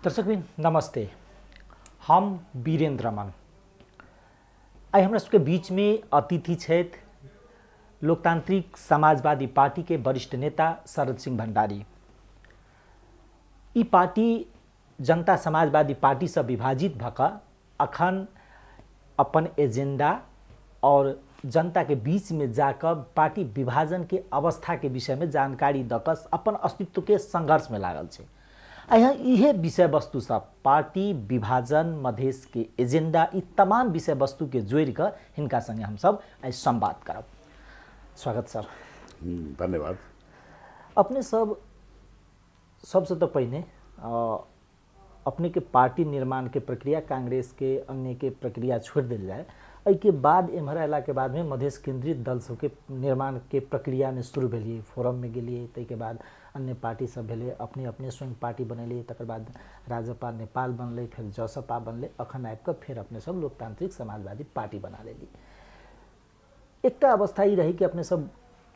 दर्शकबिन नमस्ते। हम वीरेंद्र मन आई हमरा सबके बीच में अतिथि छथि लोकतांत्रिक समाजवादी पार्टी के वरिष्ठ नेता शरद सिंह भंडारी। ई पार्टी जनता समाजवादी पार्टी से विभाजित भऽ अखन अपन एजेंडा और जनता के बीच में जाकर पार्टी विभाजन के अवस्था के विषय में जानकारी दऽ अपन अस्तित्व के संघर्ष में लागल छै। यहाँ इहे विषय वस्तु सब पार्टी विभाजन मधेश के एजेंडा ई तमाम विषय वस्तु के जोड़ कर हिनका संगे हम सब आज संवाद करब। स्वागत सर। धन्यवाद। अपने सब सबसे तो पहले अपने के पार्टी निर्माण के प्रक्रिया कांग्रेस के अन्य के प्रक्रिया छोड़ दिल जाए, के बाद एम्हर अला के बाद में मधेश केंद्रित दल सबके निर्माण के प्रक्रिया में शुरू भेलिए, फोरम में गेलिए, तै बाद अन्य पार्टी सब भेले, अपने अपने स्वयं पार्टी बनैलिए, तकर बाद राजपा नेपाल बनले, फिर जसपा बनले, अखन आबिक फिर अपने सब लोकतांत्रिक समाजवादी पार्टी बना लेली। एकटा अवस्था ही रही कि अपने सब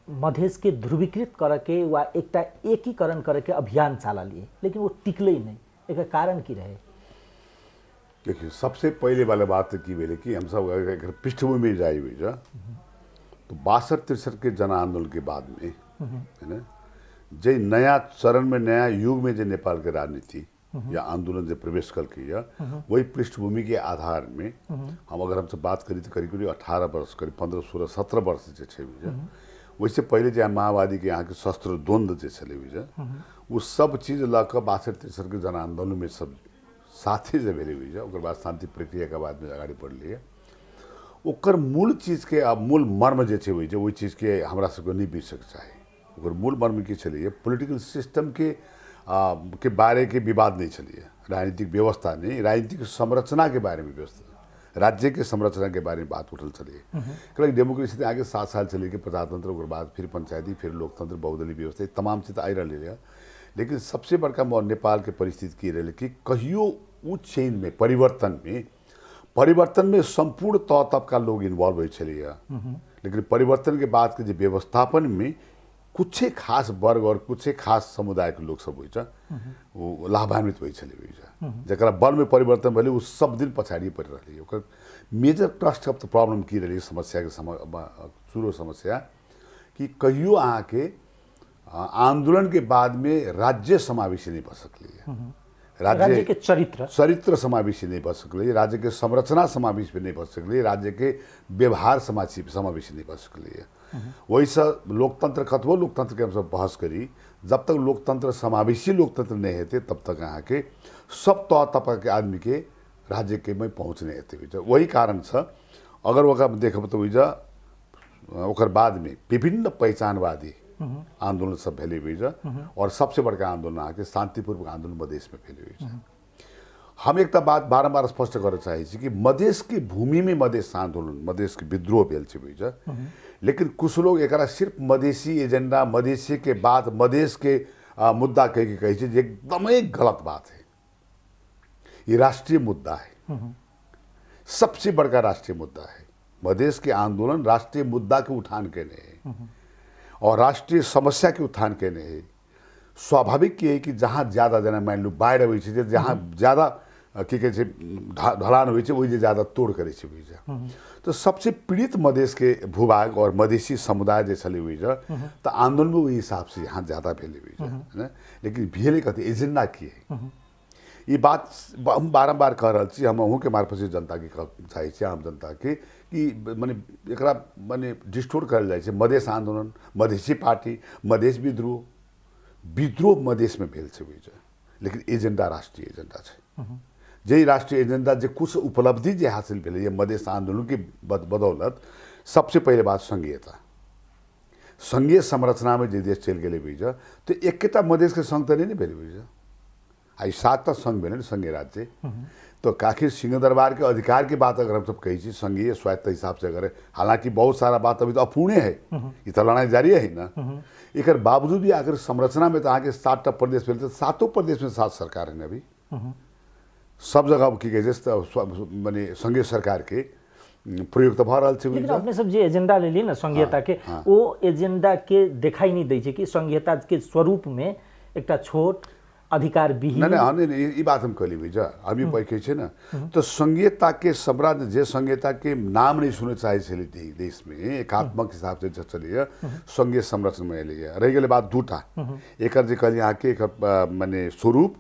मधेश के ध्रुवीकृत करके वा एकटा एकीकरण करके अभियान चला लिए, लेकिन वो टिकले नहीं। एक कारण की रहे? देखिए, सबसे पहले वाला बात की भेले कि हम सब अगर पृष्ठभूमि में जाए हुई तो 62-63 के जन आंदोलन के बाद में है ना, जे नया चरण में नया युग में जो नेपाल के राजनीति या आंदोलन जो प्रवेश कर किया, वही पृष्ठभूमि के आधार में हम अगर हमसे बात करी तो करीब 18 वर्ष, करीब 15, 16, 17 वर्ष जो छे, वैसे पहले जो माओवादी के यहाँ के शस्त्र द्वंद्व जो चले हुई वो सब चीज लग 62-63 के जन आंदोलन में सब साथी जो भेले हुई है, बाद शांति प्रक्रिया के बाद में अगाडि बढ़ लिए। ओकर मूल चीज के अब मूल मर्म जो छे वही चीज के हमरा सबके नहीं बीच सक चाहे। ओकर मूल मर्म की चलिए पॉलिटिकल सिस्टम के बारे के विवाद नहीं चलिए, राजनीतिक व्यवस्था नहीं, राजनीतिक संरचना के बारे में व्यवस्था, राज्य के संरचना के बारे में बात उठल चलिए। कल डेमोक्रेसी से आगे 7 साल चलिए कि प्रजातंत्र, ओकर बाद फिर पंचायती, फिर लोकतंत्र, बहुदलीय व्यवस्था, तमाम चीज आई रही। लेकिन सबसे बड़का नेपाल के परिस्थिति की रही कि कहियो उ चेंज में परिवर्तन में संपूर्ण तौर तबका लोग इन्वॉल्व हो चलिए, लेकिन परिवर्तन के बाद के व्यवस्थापन में कुछ खास वर्ग और कुछ खास समुदाय के लोग सब हो लाभान्वित हो चले जरा बल में परिवर्तन भले उ सब दिन पछाड़ी पड़ रही है। Major thrust of the problem की रही समस्या के शुरू समस्या कि कहियो अहाँ के आंदोलन के बाद में राज्य समावेशी नहीं बन सकली, राज्य के चरित्र समावेशी नहीं बन सकली, राज्य के संरचना समावेश नहीं बन सकली, राज्य के व्यवहार समावेशी नहीं बन सकली। वही सब लोकतंत्र खत्म, लोकतंत्र के हम सब बहस करी, जब तक लोकतंत्र समावेशी लोकतंत्र नहीं होते तब तक यहाँ के सब तौर तबका के आदमी के राज्य के में पहुँच नहीं होते। वही कारण छ अगर वह देखब तो ओकर बाद में विभिन्न पहचानवादी आंदोलन सब फैले हुई और सबसे बड़का आंदोलन आके शांतिपूर्वक आंदोलन मधेश में फैले हुई। हम एक बात बारम्बार स्पष्ट करना चाहिए कि मधेश की भूमि में मधेश आंदोलन, मधेश के विद्रोह भेल हुई, लेकिन कुछ लोग एक सिर्फ मधेसी एजेंडा, मधेसी के बाद मधेश के मुद्दा कह के एकदम गलत बात है। ये राष्ट्रीय मुद्दा है, सबसे बड़का राष्ट्रीय मुद्दा है। मधेश के आंदोलन राष्ट्रीय मुद्दा के उठान के नहीं है और राष्ट्रीय समस्या के उत्थान के नहीं। स्वाभाविक ये है कि जहाँ ज़्यादा जना मान लो बाढ़ हुई है, जहाँ ज़्यादा की कहे ढलान हुई है वही ज़्यादा तोड़ करे हुई है। तो सबसे पीड़ित मधेश के भूभाग और मधेसी समुदाय जो चली हुई है तो आंदोलन में वही हिसाब से यहाँ ज़्यादा फैली हुई है। लेकिन भेले कहते एजेंडा की है, ये बात हम बारम्बार कह रहा छी, हम के मार्फत से जनता की चाहिए, आम जनता के कि माने एकरा माने डिस्टोर करल जाए छे। मधेश आंदोलन, मधेसी पार्टी, मधेश विद्रोह मधेश में भेल छे, लेकिन एजेंडा राष्ट्रीय एजेंडा छे। जे राष्ट्रीय एजेंडा जे कुछ उपलब्धि जे हासिल भेले मधेश आंदोलन की बदौलत, सबसे पहले बात संघीयता, संघीय संरचना में जे देश चल गए हुई तो एक मधेश के संघ तो नहीं भेले हुई, आई 7 तक संघ भेले संघीय राज्य। तो आखिर सिंहदरबार के अधिकार की बात अगर हम सब कही संघीय स्वायत्त हिसाब से अगर, हालांकि बहुत सारा बात अभी तो अपूर्ण है, ये तो लड़ाई जारी है ना। एक बावजूद भी आखिर संरचना में तो आगे 7 प्रदेश फैलते, 7 प्रदेश में 7 सरकार है अभी, सब जगह की माने संघीय सरकार के प्रयोग तो भर लेकिन अपने सब जे एजेंडा ले ली ना संघीयता के, वो एजेंडा के दिखाई नहीं दै छै कि संघीयता के स्वरूप में एक छोट अधिकार विहीन नहीं ये बात हम कहली भैया अभी पैके छे ना तो संघीयता के सम्राट जे संघीयता के नाम नहीं सुने चाहे चली देश में एकात्मक हिसाब से चलिए संघीय संरचना में लिए रह गए बात दूटा एक जे कहली यहाँ के माने स्वरूप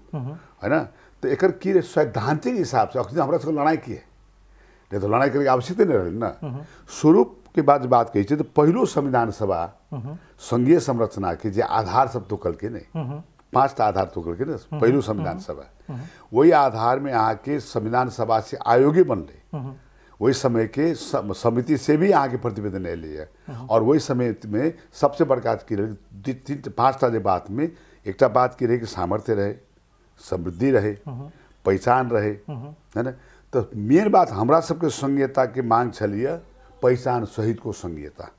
है ना तो एक की सैद्धांतिक हिसाब से अखनी हमारा सबके लड़ाई की है नहीं तो लड़ाई करके आवश्यकता नहीं रही ना स्वरूप के बाद बात कही तो पहलो संविधान सभा संघीय संरचना के जे आधार सब तो कल के नहीं 5टा आधार तो कल के ना पहलो संविधान सभा वही आधार में यहाँ के संविधान सभा से आयोगी बनले वही समय के समिति से भी यहाँ के प्रतिवेदन ले लिए और वही समिति में सबसे बड़का की रही 5टा जे बात में एकटा बात की रही कि सामर्थ्य रहे समृद्धि रहे पहचान रहे है ना तो मेन बात हमरा सबके संघीयता के मांग छलिए पहचान सहित को संघीयता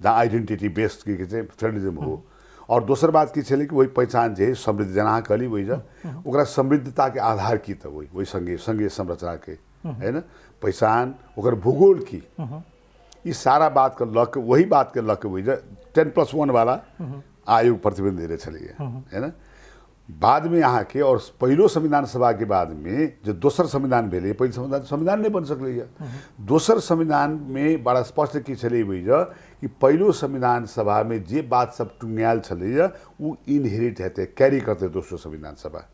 जहाँ आइडेंटिटी बेस्ड की फेडरलिज्म हो और दोसर बात की छले कि वही पहचान जे समृद्धि जना कहली वही जा ओकरा समृद्धता के आधार की तो वही संघीय संरचना के है ना पहचान ओकर भूगोल की इस सारा बात का लक वही बात के लक वही जा 10+1 वाला आयोग प्रतिबंध दे रहे छलिए है ना बाद में यहाँ के और पहलो संविधान सभा के बाद में जो दोसर संविधान भेले पहले संविधान नहीं बन सकले दोसर संविधान में बड़ा स्पष्ट की छले हुई कि पहलो संविधान सभा में जे बात सब टुंगायल छले वो इनहेरिट हेते कैरी करते दोसरो संविधान सभा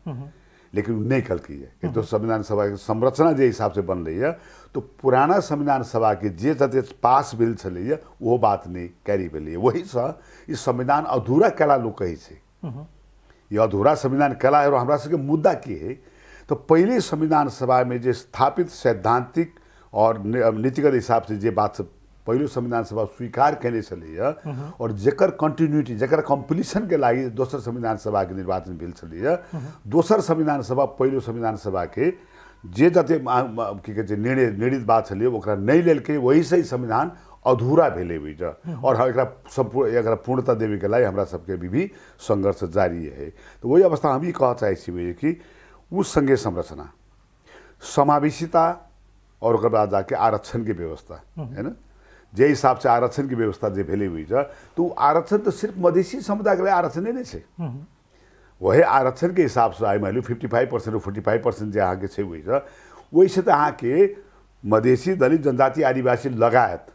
लेकिन नहीं कल की है तो संविधान सभा की संरचना जे हिसाब से बन रही है तो पुराना संविधान सभा के जे जते पास भेल छले वो बात नहीं कैरी भेल वही सा इस संविधान अधूरा कला लोग कही छे ये अधूरा संविधान कला है और हमारा सबके मुद्दा की है तो पहले संविधान सभा में जो स्थापित सैद्धांतिक और नीतिगत हिसाब से जे बात सब पहले संविधान सभा स्वीकार करने चलिए और जकर कंटिन्यूटी जकर कंप्लीशन के लागी दोसर संविधान सभा के निर्वाचन भेल चलिए दोसर संविधान सभा पहलो संविधान सभा के जे जते की कहते निर्णित बात चलिए ओकरा नहीं लेल के वही से ही संविधान अधूरा भेले हुई और एकरा पूर्णता देवे के लिए हमरा सबके भी संघर्ष जारी है तो वही अवस्था हम ही कह चाहे कि उस संघीय संरचना समावेशिता और ओकर बाद जाके आरक्षण की व्यवस्था है ना जे हिसाब से आरक्षण की व्यवस्था जे भेले हुई तो आरक्षण तो सिर्फ मधेसी समुदाय के लिए आरक्षण नहीं है वही आरक्षण के हिसाब से आई मान लो 55% और 45% जो यहाँ के हुई वही से तो यहाँ के मधेसी दलित जनजाति आदिवासी लगायत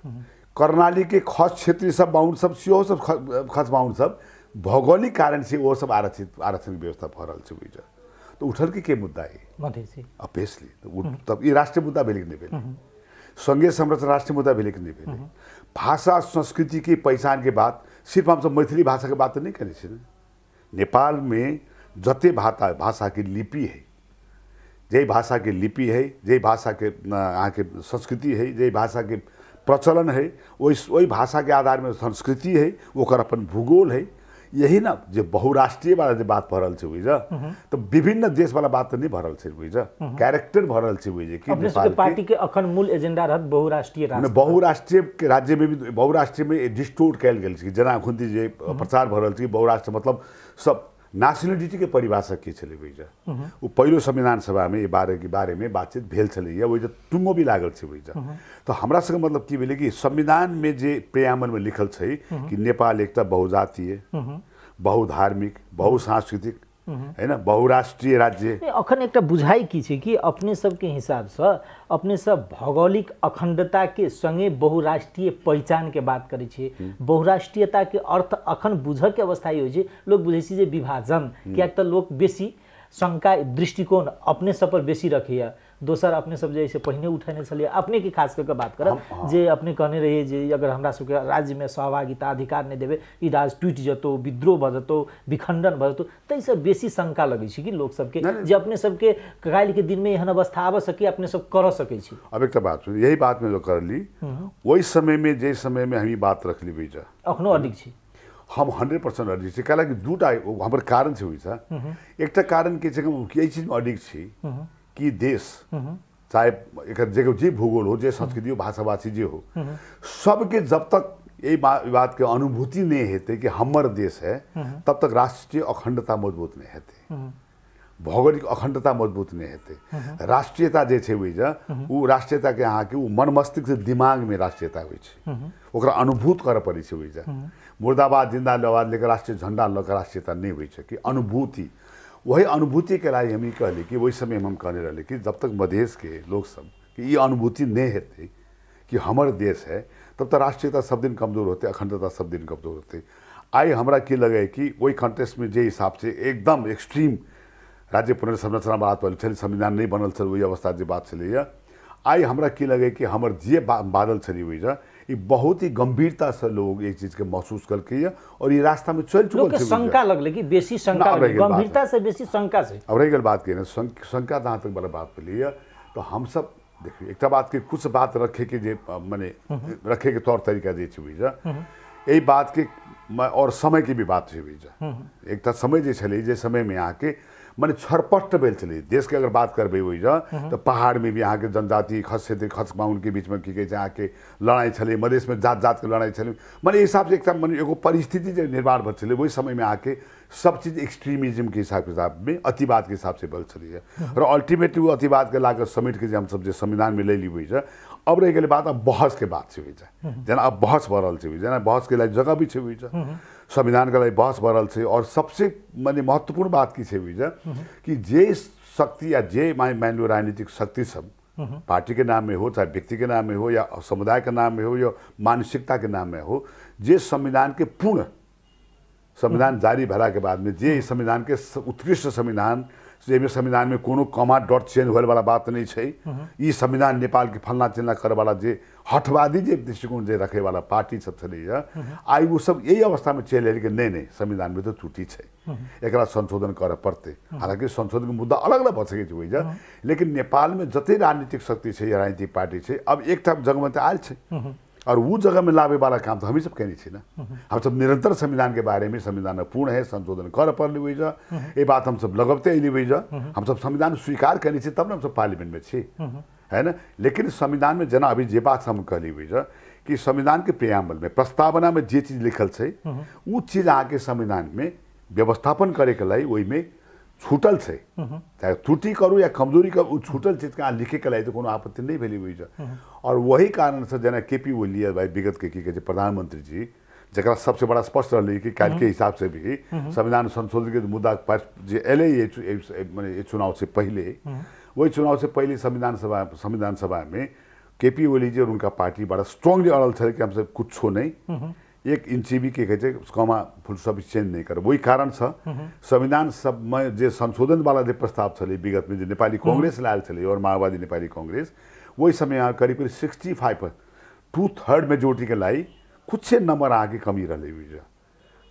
कर्णाली के खस क्षेत्रीय सब बाउंड सब सियो सब खस बाउंड सब भौगोलिक कारण से वो सब आरक्षण की व्यवस्था भरल से हुई तो उठल के मुद्दा है मधेसी ऑब्वियसली तो तब ये राष्ट्रीय मुद्दा भेले कि नहीं भेले संघीय संरचना राष्ट्रीय मुद्दा भेले कि नहीं भेले भाषा संस्कृति की पहचान के बात सिर्फ हम सब मैथिली भाषा के बात तो नहीं करें नेपाल में जते भाषा की लिपि है जय भाषा के लिपि है जय भाषा के यहाँ के संस्कृति है जय भाषा के प्रचलन है वही भाषा के आधार में संस्कृति है ओकर अपन भूगोल है यही ना जो बहुराष्ट्रीय वाला जो बात भरल से हुई तो विभिन्न देश वाला बात तो नहीं भरल से हुई कैरेक्टर भरल से हुई कि नेपाल पार्टी के अखन मूल एजेंडा रहत बहुराष्ट्रीय के राज्य में भी बहुराष्ट्रीय में डिस्टोर्ट कैल गेल जना खुदी जे प्रचार भरल थी बहुराष्ट्र मतलब सब नेशनलिटी के परिभाषा के चले हुई वो पहलो संविधान सभा में ये बारे में बातचीत भेल चले वही जो टुंगो भी लागल से हुई तो हमरा सब मतलब की भेले कि संविधान में जे प्रेयामल में लिखल है कि नेपाल एकटा बहुजातीय बहुधार्मिक बहुसांस्कृतिक है ना बहुराष्ट्रीय राज्य अखन एक बुझाई की छे कि अपने सब के हिसाब से अपने सब भौगोलिक अखंडता के संगे बहुराष्ट्रीय पहचान के बात करे छे बहुराष्ट्रीयता के अर्थ अखन बुझ के अवस्था हो छे लोग बुझे छे जे विभाजन क्या तो लोग बेसी शंका दृष्टिकोण अपने सब पर बेसी रखिए दोसर अपने सब जैसे पहिने उठने चलिए अपने की खास करके बात करब जे अपने कहने रहिए जे अगर हमरा सबके राज्य में सहभागिता अधिकार नहीं देवे ई राज टूट जतो विद्रोह भ जतो विखंडन भ जतो तैसे बेसी शंका लगे छी कि लोग सबके जे अपने सबके काल के दिन में एहन अवस्था आब सके अपने सब कर सके छी अब एक बात सुन यही बात में जो कर ली वही समय में जे समय में हम ई बात रख ली बीजा अखनो अधिक छी हम 100% अडिक छी काला कि दूटा हमर कारण से हुई था एकटा कारण के यही चीज में अडिक छी कि देश चाहे एक जगह जे भूगोल हो जे संस्कृति हो भाषाभाषी जे हो सबके जब तक यही बात के अनुभूति नहीं हेते कि हमर देश है तब तक राष्ट्रीय अखंडता मजबूत नहीं हेते भौगोलिक अखंडता मजबूत नहीं हेते राष्ट्रीयता जे छे हुई वो राष्ट्रीयता के यहाँ के मन मस्तिष्क से दिमाग में राष्ट्रीयता हुई ओकरा अनुभूत कर पड़ी छे हुई मुर्दाबाद जिंदाबाद लेकर राष्ट्रीय झंडा लेकर राष्ट्रीयता नहीं हुई कि अनुभूति वही अनुभूति के लिए हम ही कहली कि वही समय हम कहने रहे कि जब तक मधेश के लोग सब कि ये अनुभूति नहीं हेते कि हमारे देश है, तब तक राष्ट्रीयता सब दिन कमजोर होते, अखंडता सब दिन कमजोर होते। आई हमरा के लगे कि वही कंटेस्ट में जे हिसाब से एकदम एक्सट्रीम राज्य पुनर्संरचना बात वाली छली, संविधान नहीं बनल छल, वही अवस्था जे बात छलै। आई हमरा की लगे कि हमर जे बादल छली हुई ये बहुत ही गंभीरता से लोग ये चीज के महसूस करके और ये रास्ता में चल चुकल लोग शंका लगले कि बेसी शंका लगले, गंभीरता से बेसी शंका से। अब रही गल बात की ना शंका जहाँ तक बड़ा बात के लिए तो हम सब देखिए एक बात की कुछ बात रखे के जे मैंने रखे के तौर तरीका जे हुई यही बात के और समय की भी बात हुई एक समय जे छली जे समय में आके मैंने छरपट बेल चली देश के अगर बात करबे हुई तो पहाड़ में भी यहाँ के जनजाति खस क्षेत्र खस बाउन के बीच में की कहे आके लड़ाई छले, मधेश में जात जात के लड़ाई छले। मैंने हिसाब से एक मैंने एगो परिस्थिति जो निर्माण भर चले वही समय में आके सब चीज़ एक्सट्रीमिज्म के हिसाब में अतिवाद के हिसाब से बल चली है और अल्टीमेटली वो अतिवाद के लाकर समेट के हम सब जो संविधान में ले ली हुई है। अब रह गई बात अब बहस के बात से हुई जाए जना अब बहस भरल से हुई जना बहस के लिए जगह भी हुई जाए संविधान के लिए बहस भरल से। और सबसे मैंने महत्वपूर्ण बात की से हुई जाए कि जे शक्ति या जे मान लो राजनीतिक शक्ति सब पार्टी के नाम में हो चाहे व्यक्ति के नाम में हो या समुदाय के नाम में हो या मानसिकता के नाम में हो, जे संविधान के पूर्ण संविधान जारी भरा के बाद में जे संविधान के उत्कृष्ट संविधान जेमें संविधान में कोनो कमा डॉट चेंज होने वाला बात नहीं है, ये संविधान नेपाल के फलना चिल्ला करे वाला जे हठवादी जे दृष्टिकोण जे रखे वाला पार्टी सब चले आई वो सब यही अवस्था में चले कि नहीं संविधान में तो त्रुटि है, एक संशोधन करे पड़ते। हालांकि संशोधन के मुद्दा अलग अलग भसके हुई जा, लेकिन नेपाल में जते राजनीतिक शक्ति है या राजनीतिक पार्टी है अब एक जगह में तो आयल है और वो जगह में लावे वाला काम तो हम ही सब कहनी छी ना। हम सब निरंतर संविधान के बारे में संविधान पूर्ण है संशोधन कर पड़ने हुई जा ये बात हम सब लगते अली हुई जा, हम सब संविधान स्वीकार करनी छी तब ना हम सब पार्लियामेंट में छी है ना। लेकिन संविधान में जना अभी जे बात हम कहली हुई जा कि संविधान के प्रियाम्बल में प्रस्तावना में जे चीज लिखल है वो चीज आके संविधान में व्यवस्थापन करे के लिए वही में छूटल से चाहे त्रुटि करूँ या कमजोरी करूँ छूटल चीज का लिखे के लिए तो कोनो आपत्ति नहीं भेली हुई जा। और वही कारण से जना केपी ओली भाई विगत के की प्रधानमंत्री जी जरा सबसे बड़ा स्पष्ट रही कि काल के हिसाब से भी संविधान संशोधन के मुद्दा पर एले ये चुनाव से पहले वही चुनाव से पहले संविधान सभा में केपी ओली जी और उनका पार्टी बड़ा स्ट्रांगली अड़ल थे कि हमसे कुछ हो नहीं एक इंची भी के कहे उसका फुल सब चेंज नहीं कर। वही कारण से संविधान सब में जो संशोधन वाला जो प्रस्ताव चले विगत में जो नेपाली कांग्रेस लायल थे और माओवादी नेपाली कांग्रेस वही समय यहाँ करीब करीब 65 2/3 मेजोरिटी के लाई कुछ नंबर आके कमी रही हुई है।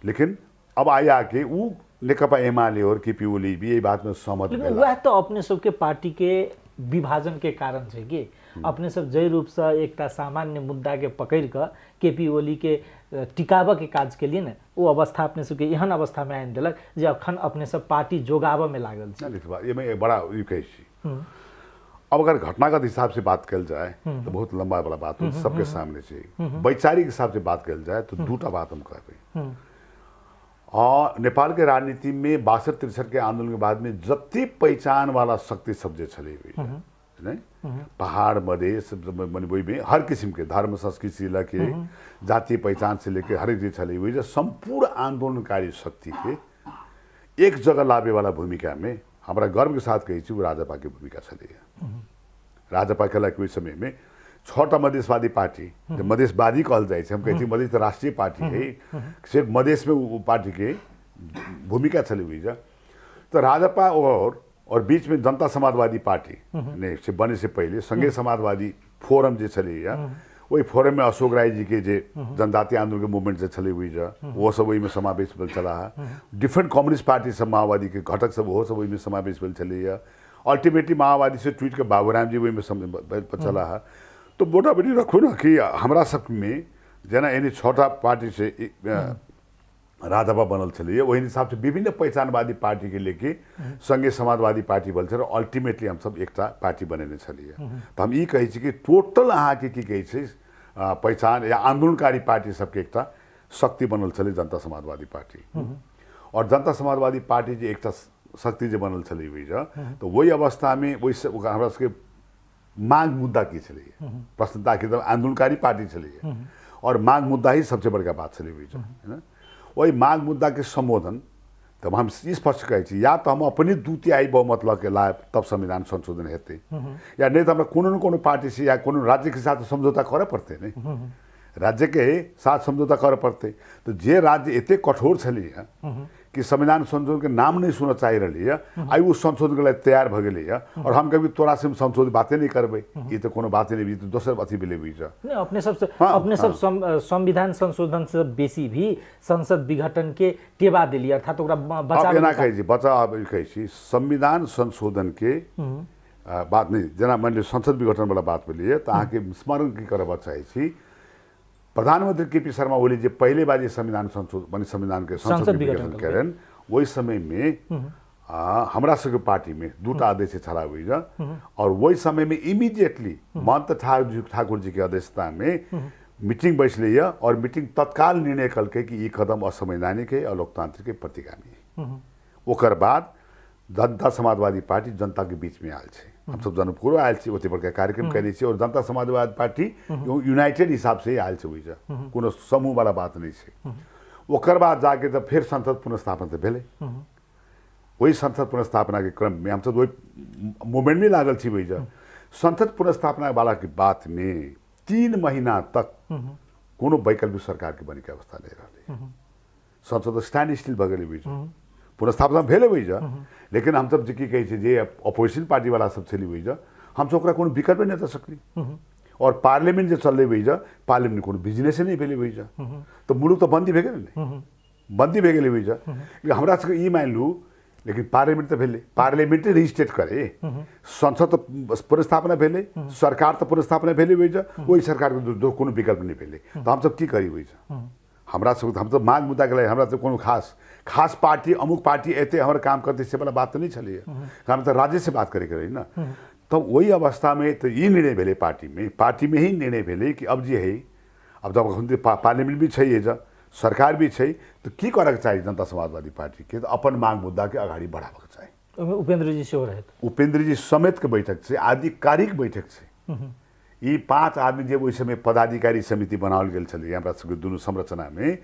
लेकिन अब आई आके वो नेकपा एमाले और केपी ओली भी यही बात में सहमत वह तो अपने सबके पार्टी के विभाजन के कारण है कि अपने सब जय रूप से एक सामान्य मुद्दा के पकड़ कर केपी ओली के टिकाव के काज के लिए न वो अवस्था अपने सबके एहन अवस्था में आन दिलक जे अखन अपने सब पार्टी जोगाव में लागल ये में बड़ा अब अगर घटनागत हिसाब से बात कल जाए तो बहुत लंबा बड़ा बात हो सबके सामने से वैचारिक हिसाब से बात कल जाए तो दूटा बात हम कहते और नेपाल के राजनीति में 62-63 के आंदोलन के बाद में जति पहचान वाला शक्ति सब जे चली हुई नहीं पहाड़ मधेश वही में हर किस्म के धर्म संस्कृति से लेके जातीय पहचान से लेके हर एक चीज चली हुई संपूर्ण आंदोलनकारी शक्ति के एक जगह लावे वाला भूमिका में हमारा गर्व के साथ कही वो राजपा की भूमिका चली है। राजपा के लिए समय में 6टा मधेशवादी पार्टी जो मधेशवादी कहल जाए हम कहते मधेश तो राष्ट्रीय पार्टी है सिर्फ मधेश में वो पार्टी के भूमिका चली हुई है। तो राजपा और बीच में जनता समाजवादी पार्टी ने से बने से पहले संघीय समाजवादी फोरम जो चली है वही फोरम में अशोक राय जी के जे जनजातीय आंदोलन के मूवमेंट से चली हुई है वो सब वही में समावेश बल चला है। डिफरेंट कम्युनिस्ट पार्टी सब माओवादी के घटक सब वो सब वही में समावेश बल चली है। अल्टीमेटली माओवादी से ट्वीट के बाबूराम जी वही में चला है। तो मोटामोटी रखो ना कि हमारा सब में जना यानी 6टा पार्टी से राजपा बनल चलिए वही हिसाब से विभिन्न पहचानवादी पार्टी के लेके संघीय समाजवादी पार्टी बल और अल्टीमेटली हम सब एकटा पार्टी बनेने चलिए। तो हम ये कही कि टोटल अहाँ के की कही पहचान या आंदोलनकारी पार्टी सबके एकटा शक्ति बनल चले जनता समाजवादी पार्टी और जनता समाजवादी पार्टी जो एकटा शक्ति जो बनल चली हुई तो वही अवस्था में वही हमारा सबके मांग मुद्दा की चलिए प्रश्नता की आंदोलनकारी पार्टी चलिए और मांग मुद्दा ही सबसे बड़का बात चली हुई है ना। वही मांग मुद्दा के संबोधन तब हम स्पष्ट कहै छी या तो हम अपने द्वितीय बहुमत लऽ के लायब तब संविधान संशोधन हेतै, या नहीं तो हमरा कोनो न कोनो पार्टी से या कोनो राज्य के साथ समझौता करे पड़ते नहीं, राज्य के साथ समझौता करे पड़ते। तो जे राज्य एते कठोर छली कि संविधान संशोधन के नाम नहीं सुन चाह रही है, आई वो संशोधन के लिए तैयार भ गई है, और हम कभी तोरा से संशोधित बातें नहीं करबे, ये तो कोनो बातें नहीं, तो दोसर अथी बिले हुई नहीं। अपने सब संविधान संशोधन से बेसी भी संसद विघटन के टेवा दिली, अर्थात ओकरा बचाव एना कहै छी बचा कहै छी संविधान संशोधन के बात नहीं, जना मैंने संसद विघटन वाला बात बोली है, तो अहाँ के स्मरण की करबा चाहै छी प्रधानमंत्री केपी शर्मा ओली जी पहले बार ये संविधान संशोधन माने संविधान के संसद विघटन करें, वही समय में हमरा सबके पार्टी में दूटा अध्यक्ष छड़ा हुई, और वही समय में इमीडिएटली महंत ठाकुर जी के अध्यक्षता में मीटिंग बैठ ली है, और मीटिंग तत्काल निर्णय कल के कि ये कदम असंवैधानिक है और लोकतांत्रिक के प्रतिगामी है। ओकर बाद जनता समाजवादी पार्टी जनता के बीच में आयल छे, हम सब जनपुर आयल छी, ओते बड़का कार्यक्रम कैले छी, और जनता समाजवादी पार्टी यूनाइटेड हिसाब से आयल छे, बुझा कोनो समूह वाला बात नहीं छे। ओकर बाद जाके तब फिर संसद पुनर्स्थापना से भेले, वही संसद पुनर्स्थापना के क्रम में हम सब वही मूवमेंट में लागल छी, बुझा संसद पुनर्स्थापना वाला की बात में 3 महीना तक कोनो वैकल्पिक सरकार के बने के अवस्था नहीं रहे, संसद स्टैंड स्टिल भ गेलै, बुझा पुनर्स्थापना भेले हुई जा, लेकिन हम सब की कहे जे अपोजिशन पार्टी वाला सब चली हुई जा, हम सब कोनो विकल्प नहीं दे सकली, और पार्लियामेंट जो चल हुई जा, पार्लियामेंट कोनो बिजनेस नहीं भेले हुई जा, तो मुलुक तो बंदी भेगे नहीं, बंदी भेगे हुई जा। हमरा सबके ई मान लू, लेकिन पार्लियामेंट तो भेले, पार्लियामेंट रिस्टेट करे, संसद तो पुनर्स्थापना भेले, सरकार तो पुनर्स्थापना भेले हुई जा, वही सरकार के कोनो विकल्प नहीं भेले, तो हम सब की करी हुई जा। हमरा सब हम तो मांग मुद्दा के लिए हमरा तो कोनो खास पार्टी अमुक पार्टी एते हमारे काम करते से वाला बात तो नहीं चली है, हम तो राज्य से बात करे रही ना। तो वही अवस्था में तो ये निर्णय भेले पार्टी में ही निर्णय भेले कि अब जे है, अब जब पार्लियामेंट भी है, जब सरकार भी है, तो की करे चाहिए जनता समाजवादी पार्टी के, तो अपन मांग मुद्दा के आगाड़ी बढ़ावे चाहिए। उपेंद्र जी से हो रहे, उपेंद्र जी समेत के बैठक से, आधिकारिक बैठक से, ये 5 आदमी जे वही समय पदाधिकारी समिति बनावल गेल छलै हमरा सबके दुनू संरचना में,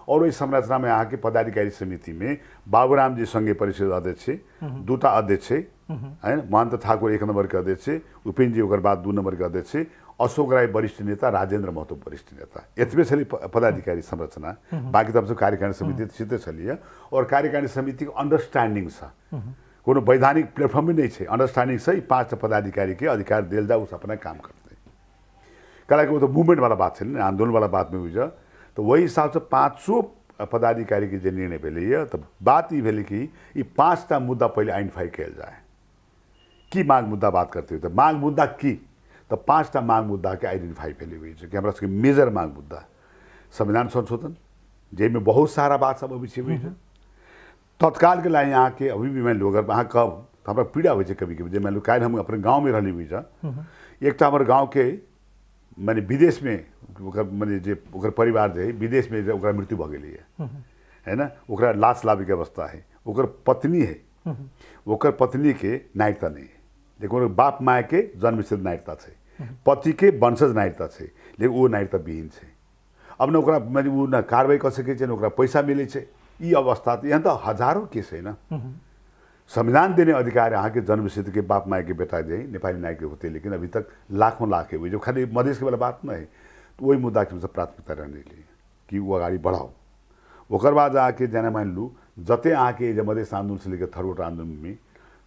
और वही संरचना में अहाँ के पदाधिकारी समिति में बाबूराम जी संघीय परिषद अध्यक्ष, दूटा अध्यक्ष है, महंत ठाकुर 1 नंबर के अध्यक्ष, उपेंद्र जी ओकर बाद 2 नंबर के अध्यक्ष, अशोक राय वरिष्ठ नेता, राजेंद्र महतो वरिष्ठ नेता, एतबे छली पदाधिकारी संरचना। बाकी तब सब कार्यकारिणी समिति सिद्धे छलिए, और कार्यकारिणी समिति के अंडरस्टैंडिंग छ, कोनो वैधानिक प्लेटफॉर्म भी नहीं है, अंडरस्टैंडिंग से 5 पदाधिकारी के अधिकार दिल जाए, उस अपना काम करते कला वो तो मूवमेंट वाला बात है, आंदोलन वाला बात में हुई, तो वही हिसाब से 500 पदाधिकारी के जो निर्णय भेले, तो बात ये भेले कि ये 5टा मुद्दा पहले आइडेंटिफाई किया जाए कि मांग मुद्दा बात करते हुए, तो मांग मुद्दा की, तो 5टा मांग मुद्दा के आइडेंटिफाई भेले हुई कि हमारा सबके मेजर मांग मुद्दा संविधान संशोधन, जेमें बहुत सारा बात सब अभी हुई है, तत्काल के लिए यहाँ के अभी भी मैं लोग वहाँ कब तो हमारा पीड़ा हुई है, कभी कभी मैं लोग काल हम अपने गाँव में रही हुई, एक हमारे गाँव के मैंने विदेश में मैंने जे परिवार जे विदेश में ओकरा मृत्यु भ गई है ना, ओकरा लाश लावे के अवस्था है, ओकर पत्नी है, ओकर पत्नी के नागरिकता नहीं है, लेकिन ओकर बाप माँ के जन्मसिद्ध नागरिकता है, पति के वंशज नागरिकता है, लेकिन वो नागरिकता विहीन है। अब न ओकरा मैंने वो न कार्रवाई कर सके न ओकरा पैसा मिले छे, ये अवस्था यहाँ तो हजारों केस है ना। संविधान देने अधिकार यहाँ के जन्मसिद्ध के बाप माए के बेटा जे नेपाली नागरिक होते, लेकिन अभी तक लाखों लाख है, जो खाली मधेश के वाला बात नहीं है, तो वही मुद्दा के प्राथमिकता रहने लिए कि वो अगाडि बढ़ाओ। ओकर बाद आके जना मान लू जते आके जब मधेश आंदोलन से लेकर थर्ड आंदोलन में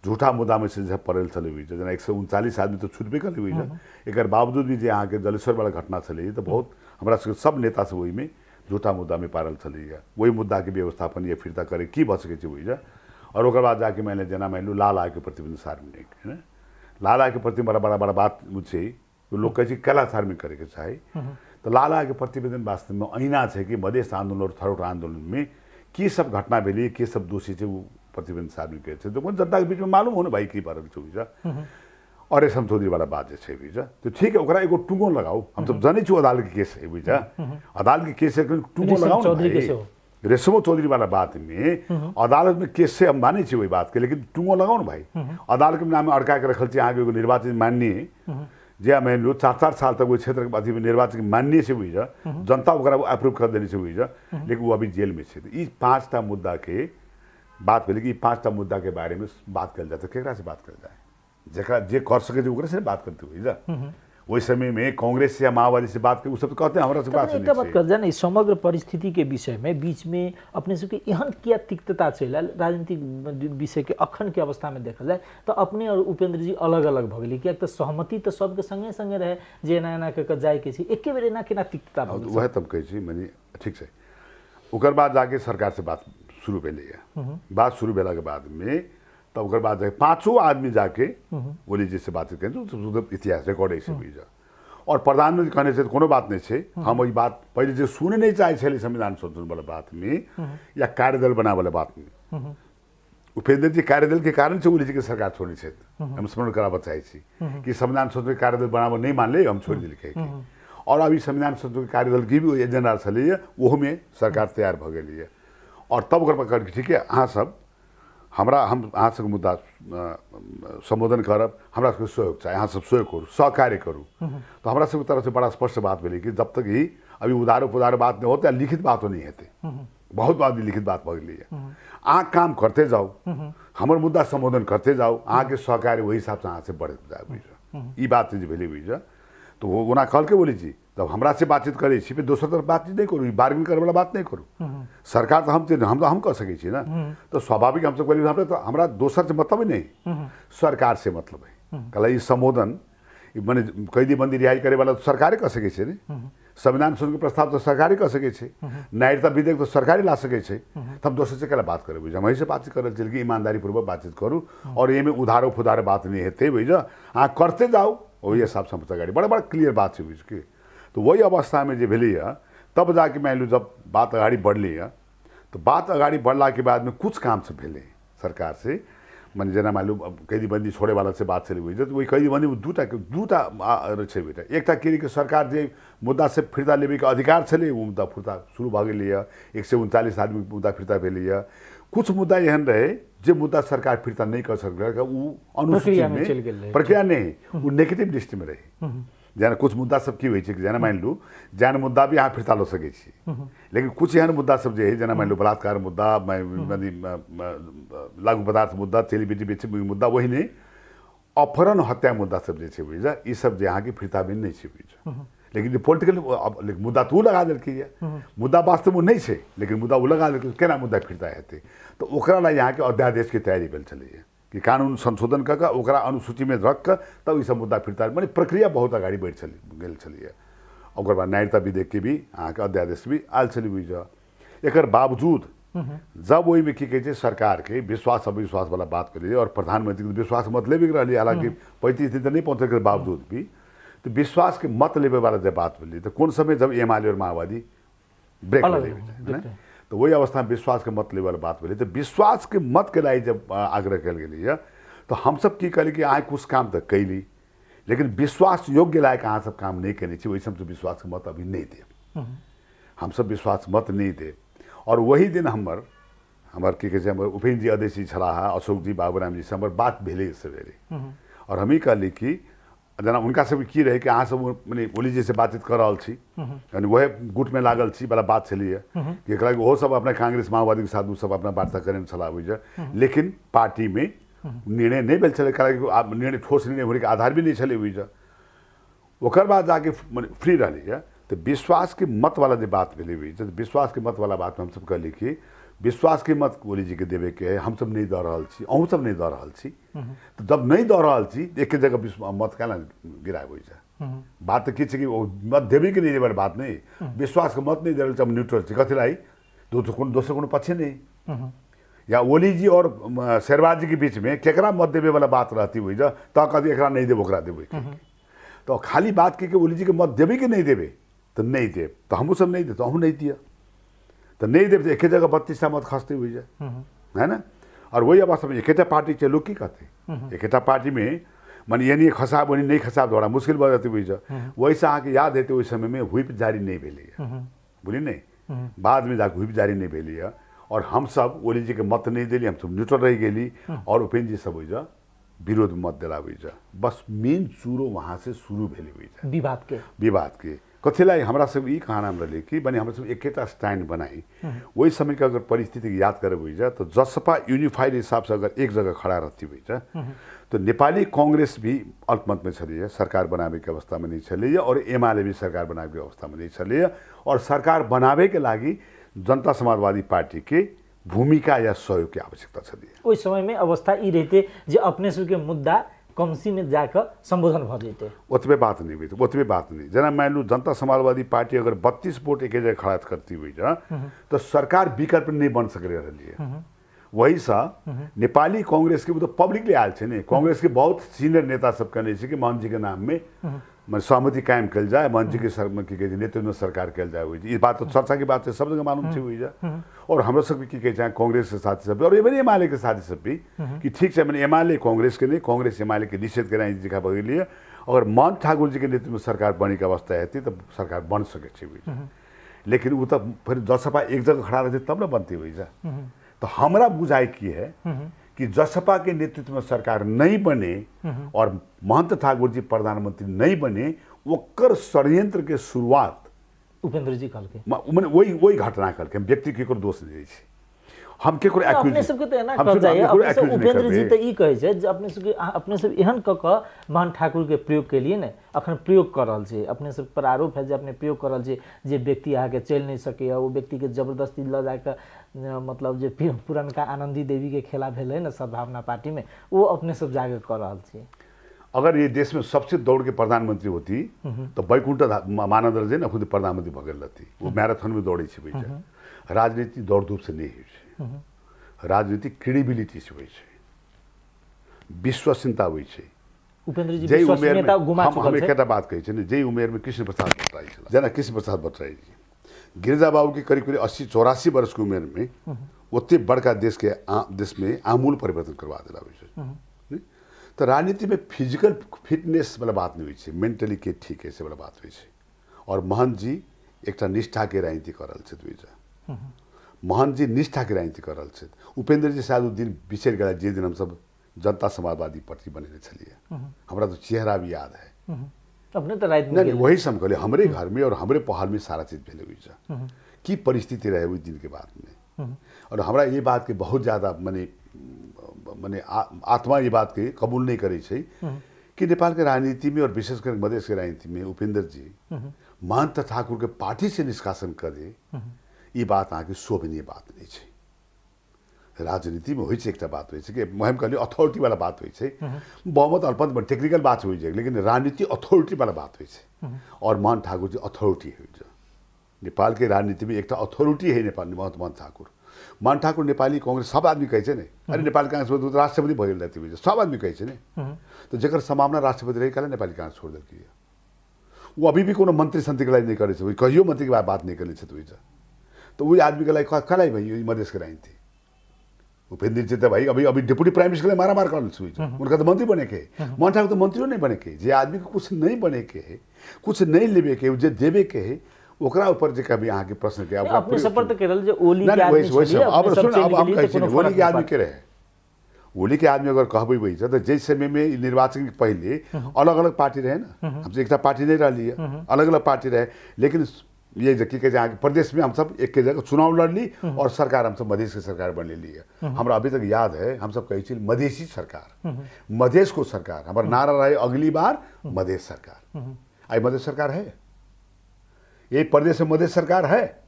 झूठा मुद्दा में से पड़ल चले हुई, जना 139 आदमी तो छूटबे कर हुई, एक बावजूद भी जो यहाँ के जलेश्वर वाला घटना चले, तो बहुत हमारा सब नेता से वही में झूठा मुद्दा में पारल चली, वही मुद्दा के व्यवस्थापन या फिर्ता करे की भ सके हुई। और ओकर बाद जाके मैंने जना मान लू लाल आय के प्रतिबंध सार्वजनिक है ना, लाल आय के प्रति बड़ा बड़ा बात मुझे लोग कहे कला सार्वजनिक करे के चाहे, तो लाल आय के प्रतिवेदन वास्तव में ऐना है कि मधेश आंदोलन और थर्ड आंदोलन में के सब घटना भेली, के सब दोषी है, वो प्रतिवेदन सार्वजनिक करे, तो जनता के बीच में मालूम होने भाई की पारल हुई। और रेशम चौधरी वाला बात है बुझा, तो ठीक है ओकरा एगो टुंगो लगाओ, हम सब जाने छू अदालत के केस है बुझा, अदालत के केस है टुंगो लगाओ, रेशमो चौधरी वाला बात में अदालत में केस से हम माने वही बात के, लेकिन टुंगो लगाओ ना भाई, अदालत के नाम अड़का के रखल यहाँ के निर्वाचित माननीय जे मान लो 4-4 साल तक वो क्षेत्र के अथी में निर्वाचित माननीय से हुई, जनता ओकरा अप्रूव कर देने से हुई, लेकिन वो अभी जेल में है। तो 5टा मुद्दा के बात भेल कि 5टा मुद्दा के बारे में बात कल जाए तो केकरा से बात कल जाए, जरा जे कर सके ओकरा से बात करते हुए जा। वही समय में कांग्रेस या माओवादी से बात कर, वो सब तो कहते हैं हमारा से बात एक बात कर जाए समग्र परिस्थिति के विषय में बीच में अपने सबके यहाँ क्या तिक्तता चला राजनीतिक विषय के अखन के अवस्था में देखा जाए तो अपने और उपेंद्र जी अलग अलग भगली क्या तो सहमति तो सबके संगे संगे रहे जे एना एना के जाए के एक बेर एना केना तिक्तता वह तब कहे मैंने ठीक है। ओकर बाद जाके सरकार से बात शुरू भेलै, बात शुरू भेला के बाद में तब ओकर बाद जाके 5 आदमी जाके ओली जी से बातचीत करें तो इतिहास रिकॉर्ड ऐसे हुई जा। और प्रधानमंत्री कहने से कोनो बात नहीं है, हम वही बात पहले जो सुने नहीं चाहे छे संविधान संशोधन वाला बात में या कार्यदल बना वाला बात में उपेंद्र जी कार्यदल के कारण से ओली जी के सरकार छोड़नी है। हम स्मरण कराबा चाहे कि संविधान संशोधन कार्यदल बनावा नहीं मान ले हम छोड़ दिल। और अभी संविधान संशोधन कार्यदल की भी एजेंडा चलिए वो में सरकार तैयार भ गई है। और तब ओकर पकड़ के ठीक है अहाँ सब हमरा हम अहाँ सबके मुद्दा संबोधन करब, हमरा सबके सहयोग चाहिए, अहाँ सब सहयोग करू, सहकार्य करू। तो हमरा सबके तरफ से बड़ा स्पष्ट बात भेली कि जब तक ही अभी उधारो पुधारो बात नहीं होते लिखित बात नहीं होते, बहुत बात लिखित बात भग ली है। अहाँ काम करते जाओ, हमारे मुद्दा संबोधन करते जाओ, अहाँ के सहकार्य वही हिसाब से अहाँ से बढ़ जाए बुझ। ई बात जो भेली बुझ तो वो उना कहल के बोली जी तब हमरा से बातचीत करे फिर दोसर तरफ बातचीत नहीं करू, बार्गेन करे वाला बात नहीं करू। सरकार तो हम कर सके छी ना, तो स्वाभाविक हम सब बोली तो हमरा दोसर से मतलब ही नहीं, सरकार से मतलब है। कल ई संबोधन मैंने कैदी बंदी रिहाई करे वाला तो सरकारे कर सके छे, संविधान संशोधन के प्रस्ताव तो सरकारे कर सके छे, नागरिकता विधेयक तो सरकारे ला सके छे। तब दोसर से कला बात करे बुझ, हम ऐसे बातचीत करे चल कि ईमानदारी पूर्वक बातचीत करूँ और ये में उधारो फुधारो बात नहीं हेते बुझ, हाँ करते जाओ वही हिसाब से गाड़ी बड़ा बड़ा क्लियर बात है बुझ के। तो वही अवस्था में जो भेली है तब जाके मान लो जब बात अगाड़ी बढ़ली है तो बात अगाड़ी बढ़ला के बाद में कुछ काम से भेले सरकार से मैंने जना मान लो कैदी बंदी छोड़े वाला से बात चली हुई तो वही कैदी बंदी में दूटा छे बेटा। एक कि सरकार जो मुद्दा से फिर्ता लेवे के अधिकार छे वो मुद्दा फिर्ता शुरू भ गई है, 139 आदमी मुद्दा फिर्ता भेली है। कुछ मुद्दा एहन रहे जो मुद्दा सरकार फिर्ता नहीं कर सकल वो अनुसूची में प्रक्रिया नहीं वो नेगेटिव लिस्ट में रही। जेना कुछ मुद्दा सब की होइछे जेना मान लू जेन मुद्दा भी अहाँ फिर्ता लो सके छी, लेकिन कुछ एहन मुद्दा सब जे है जेना मान लू बलात्कार मुद्दा लागू पदार्थ मुद्दा चेलीबेटी बेचे मुद्दा वही नहीं अपहरण हत्या मुद्दा सब जे बुझ ई सब जे अहाँ की फिर्ता भी नहीं छै बुझ। लेकिन जो पोलिटिकल मुद्दा तो लगा देलकै है, मुद्दा वास्तव में नहीं है लेकिन मुद्दा वो लगा देलकै केना मुद्दा फिर्ता हेतै। तो ओकरा ला यहाँ के अध्यादेश की तैयारी भेल छलै कि कानून संशोधन कर ओकरा अनुसूची में रख कर तब सब मुद्दा फिर्ता माने प्रक्रिया बहुत अगाड़ी बढ़ गेल छलिए। ओकर बाद नागरिकता विधेयक के भी अहाँ के अध्यादेश भी आयल छलै बुझ। एकर बावजूद जब वही में की कहे सरकार के विश्वास अविश्वास वाला बात करिए और प्रधानमंत्री के विश्वास मत लेवे रही, हालांकि 35 दिन तो नहीं पहुँचे के बावजूद भी तो विश्वास के मत लेवे वाला जब बात बोली तो कौन समय जब एमाले और माओवादी ब्रेक ले तो वही अवस्था में विश्वास के मत लेवे वाला बात बोली तो विश्वास के मत के लाई जब आग्रह कल गई है तो हम सब की करी कि आए कुछ काम तो कैली लेकिन विश्वास योग्य लायक अहाँ सब काम नहीं करनी चाहिए, वैसे हम सब विश्वास के मत अभी नहीं दे, हम सब विश्वास मत नहीं दे। और वही दिन हमार की कहे हमर उपेंद्र जी अध्यक्ष जी छलाह, अशोक जी बाबूराम जी से हमार बात भेले सवेरे और हम ही कहली कि जना उनका सब की रहे कि अहाँ सब मैंने ओली जी से बातचीत कर रहा छी यानी वह गुट में लागल छी वाला बात छलिए कि एकरा वो सब अपना कांग्रेस माओवादी के साथ सब अपना वार्ता करें छला बुझ, लेकिन पार्टी में निर्णय नहीं भेल छले, निर्णय ठोस निर्णय होने के आधार भी नहीं छले बुझ। ओकर बाद जाके फ्री रही है तो विश्वास के मत वाला जो बात भेली हुई विश्वास के मत वाला बात में हम सब कहली कि विश्वास के मत ओली जी के देवे के है, हम सब नहीं दे रहा छी, अहूँ सब नहीं दे रहा छी। तो जब नहीं दे रहा छी एक जगह मत क्या गिराए हुई है बात तो कि मत देवे कि नहीं देवे बात नहीं, विश्वास के मत नहीं दे रहा न्यूट्रल छी कथी लाई दोसर को पक्ष नहीं या ओली जी और शेरवाज जी के बीच में केकरा मत देवे वाला बात रहती हुई जा तो कभी एकरा नहीं देव ओकरा देवे तो खाली बात की ओली जी के मत देवे कि नहीं देवे तो नहीं दे तो हमू सब नहीं दे तो अहूँ नहीं दिया तो नहीं दे तो एक जगह 32 मत खसते हुई जाए है ना। और वही अवस्था में एक पार्टी के लोग की कहते एक पार्टी में मन ये नहीं खसाब वही नहीं खसाब थोड़ा मुश्किल बढ़ जाती हुई जाए। वैसा आके याद है तो उस समय में व्हिप जारी नहीं भेली है बोली नहीं बाद में जाके व्हिप जारी नहीं भेली है और हम सब ओली जी के मत नहीं दिली, हम सब न्यूट्रल रह गई और उपेंद्र जी सब हुई जा विरोध मत दिला हुई जा। बस मेन चूरो वहाँ से शुरू भेली हुई जा विवाद के कथिलाई हमरा सब ई कहना रहे कि बने हमरा सब एकेटा स्टैंड बनाई वही समय के अगर परिस्थिति याद करे हुई तो जसपा यूनिफाइड हिसाब से अगर एक जगह खड़ा रहती हुई तो नेपाली कांग्रेस भी अल्पमत में चली सरकार बनावे के अवस्था में नहीं चली और एमाले भी सरकार बनावे के अवस्था में नहीं चली और सरकार बनावे के लागि जनता समाजवादी पार्टी के भूमिका या सहयोग की आवश्यकता चली। उस समय में अवस्था ये रहते जो अपने सब के मुद्दा कमसी में जाकर संबोधन भ जेते उतबे बात नहीं हुई उतबे बात नहीं। जना मान लू जनता समाजवादी पार्टी अगर 32 वोट एक जगह खड़ा करती हुई तो सरकार विकल्प नहीं बन सक रही है। वही सा नेपाली कांग्रेस के तो पब्लिकली आयल थे नहीं कांग्रेस के बहुत सीनियर नेता सब कहने से कि मोहन जी के नाम में सहमति कायम कल जाए मोहन जी के नेतृत्व में सरकार कल जाए हुई ये बात तो चर्चा की बात है सब जगह मालूम थी हुई जाए और हम सब की चाहे कांग्रेस के साथी सब भी और ये एमाले के साथी सब भी कि ठीक है मैंने एमाले कांग्रेस के नहीं कांग्रेस एमाले के निषेध कराई दिखा बगलिए अगर मोहन ठाकुर जी के नेतृत्व में सरकार बनी की अवस्था है तो सरकार बन सके हुई लेकिन वो तो फिर जसपा एक जगह खड़ा रहती तब न बनती हुई जा। तो हमारा बुझाई की है कि जसपा के नेतृत्व में सरकार नहीं बने और महंत ठाकुर जी प्रधानमंत्री नहीं बने ओकर षड्यंत्र के शुरुआत उपेंद्र जी कल के वही घटना कल के व्यक्ति के दोष नहीं छै हम के अपने सबके तो एना कर जाए अपने सब उपेंद्र जी तो ई कहे छै जे अपने सब एहन क महंत ठाकुर के प्रयोग के लिए ने अखन प्रयोग कर रहल छै अपने सब पर आरोप है जे अपने प्रयोग कर रहल छै जे व्यक्ति आके के चल नहीं सके वो व्यक्ति के जबरदस्ती ल जाके मतलब जे पुरनका आनंदी देवी के खेला भेल है ना सद्भावना पार्टी में वो अपने सब जाके कर रहल छै। अगर ये देश में सबसे दौड़ के प्रधानमंत्री होती तो बैकुंठ मानंदर जी ना खुद प्रधानमंत्री भगल रहती वो मैराथन में दौड़ी थी भाई राजनीति दौड़ धूप से नहीं है राजनीति क्रेडिबिलिटी से हुई विश्वसनीयता हुई उपेंद्र जी विश्वसनीयता गुमा चुकल हम एक बात कही छे जे उमेर में कृष्ण प्रसाद भट्टराई छला जना कृष्ण प्रसाद भट्टराई जी गिरिजा बाबू की करीब करीब 80-84 वर्ष की उम्र में उतने बड़का देश में आमूल परिवर्तन करवा दिला हुई तो राजनीति में फिजिकल फिटनेस वाला बात नहीं हुई मेंटली के ठीक है से वाला बात हुई और मोहन जी एक निष्ठा के राजनीति कर रहा मोहन जी निष्ठा के राजनीति कर रहा उपेंद्र जी शायद दिन बिछड़ गया जे दिन हम सब जनता समाजवादी पार्टी बने चलिए हमारा तो चेहरा भी याद है अपने तो राजनीति नहीं वही सब कहले हमारे घर में और हमारे पहाड़ में सारा चीज भेले हुई की परिस्थिति रहे हुई दिन के बाद में और हमारा ये बात के बहुत ज़्यादा मने आत्मा ये बात के कबूल नहीं करे कि नेपाल के राजनीति में और विशेषकर मधेश के राजनीति में उपेंद्र जी महंत ठाकुर के पार्टी से निष्कासन करे ये बात आगे शोभनीय बात नहीं है। राजनीति में हुई एक बात हुई कि हम कहलिए अथॉरिटी वाला बात हुई बहुमत अल्पमत में टेक्निकल बात हुई लेकिन राजनीति अथॉरिटी वाला बात हुई और मोहन ठाकुर जी अथॉरिटी हुई नेपाल के राजनीति में एक अथॉरिटी है नेपाल मोहन ठाकुर मोहन ठाकुर नेपाली कांग्रेस सब आदमी कहे नहीं अरे नेपाली कांग्रेस में राष्ट्रपति भइल रहती हुई सब आदमी कहे नहीं तो जगह संभावना राष्ट्रपति रही कल नेपाली कांग्रेस छोड़ देती है वो अभी भी कोनो मंत्री संत्री के नहीं करे कहियो मंत्री के बात नहीं करने तो वही आदमी के लिए कलाई भाई मधेश के राजनीति उपेंद्र जी तो भाई अभी अभी डिप्टी प्राइम मिनिस्टर मारा मार कर उनका तो मंत्री बने के मोहन ठाकुर तो मंत्रियों नहीं बने के जे आदमी को कुछ नहीं बने के है कुछ नहीं लेवे के जे देवे के है ओकरा ऊपर जे कभी यहाँ के प्रश्न के अपने सपोर्ट करल जे ओली के आदमी छलिए अब सुन अब हम कहे छी ओली के आदमी के रहे ओली के आदमी अगर कहबै वही तो जै समय में निर्वाचन के पहले अलग अलग पार्टी रहे ना हमसे एक पार्टी नहीं रही अलग अलग पार्टी रहे लेकिन ये की कहे जहाँ प्रदेश में हम सब एक के जगह चुनाव लड़ ली और सरकार हम सब मधेश की सरकार बन ली है हमारा अभी तक याद है हम सब कही मधेशी सरकार मधेश को सरकार हमारा नारा रहे अगली बार मधेश सरकार आई मधेश सरकार है यही प्रदेश में मधेश सरकार है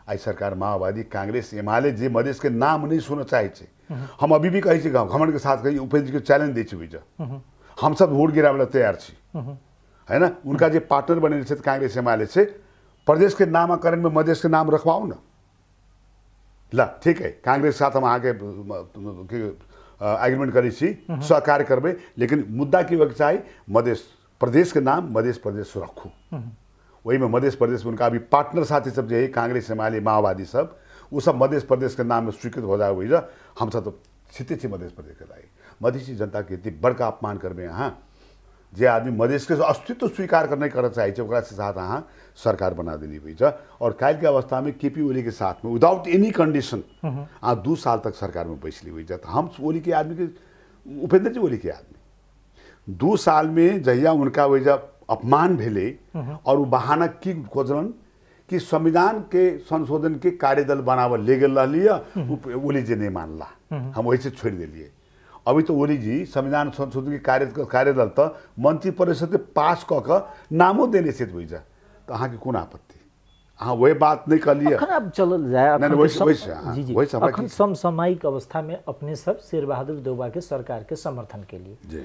आई सरकार माओवादी कांग्रेस एमाले जे मधेश के नाम नहीं सुनना चाहे हम अभी भी कही घमंड के साथ कही उपेंद्र जी को चैलेंज दी हुई हम सब वोट गिरावे तैयार है ना उनका जो पार्टनर बने कांग्रेस एमाले से प्रदेश के नामाकरण में मधेश के नाम रखवाओ ना ला ठीक है कांग्रेस के साथ हम आगे एग्रीमेंट करी सहकार्य करबे लेकिन मुद्दा की वक्त चाहिए मधेश प्रदेश के नाम मधेश प्रदेश रखू वही में मध्य प्रदेश में उनका अभी पार्टनर साथी सब जो है कांग्रेस एमाले माओवादी सब वो सब मध्य प्रदेश के नाम में स्वीकृत हो जाए हुई हम सब तो छिते छी मध्य प्रदेश के लाई मधेसी जनता के इतनी बड़का अपमान करबे यहाँ जे आदमी मधेश के अस्तित्व स्वीकार करने कर चाहिए साथ यहाँ सरकार बना दिली हुई और काल के अवस्था में केपी ओली के साथ में विदाउट एनी कंडीशन 2 साल तक सरकार में बैसली हुई तो हम ओली के आदमी के उपेंद्र जी ओली के आदमी 2 साल में जहिया उनका वही अपमान भेले और वो बहाना की खोजलन कि संविधान के संशोधन के कार्यदल बनावल ले गल रही ओली जी नहीं मानला, हम वही से छोड़ दिलिए। अभी तो ओली जी संविधान संशोधन के कार्यदल तो मंत्री परिषद से पास क नामो देने से हुई जा, तो अहाँ की कौन आपत्ति? हाँ वही बात नहीं कर लिया। अखन अब चलल जाए नहीं, जी जी अखन समसामयिक अवस्था में अपने सब शेर बहादुर देउबा के सरकार के समर्थन के लिए जी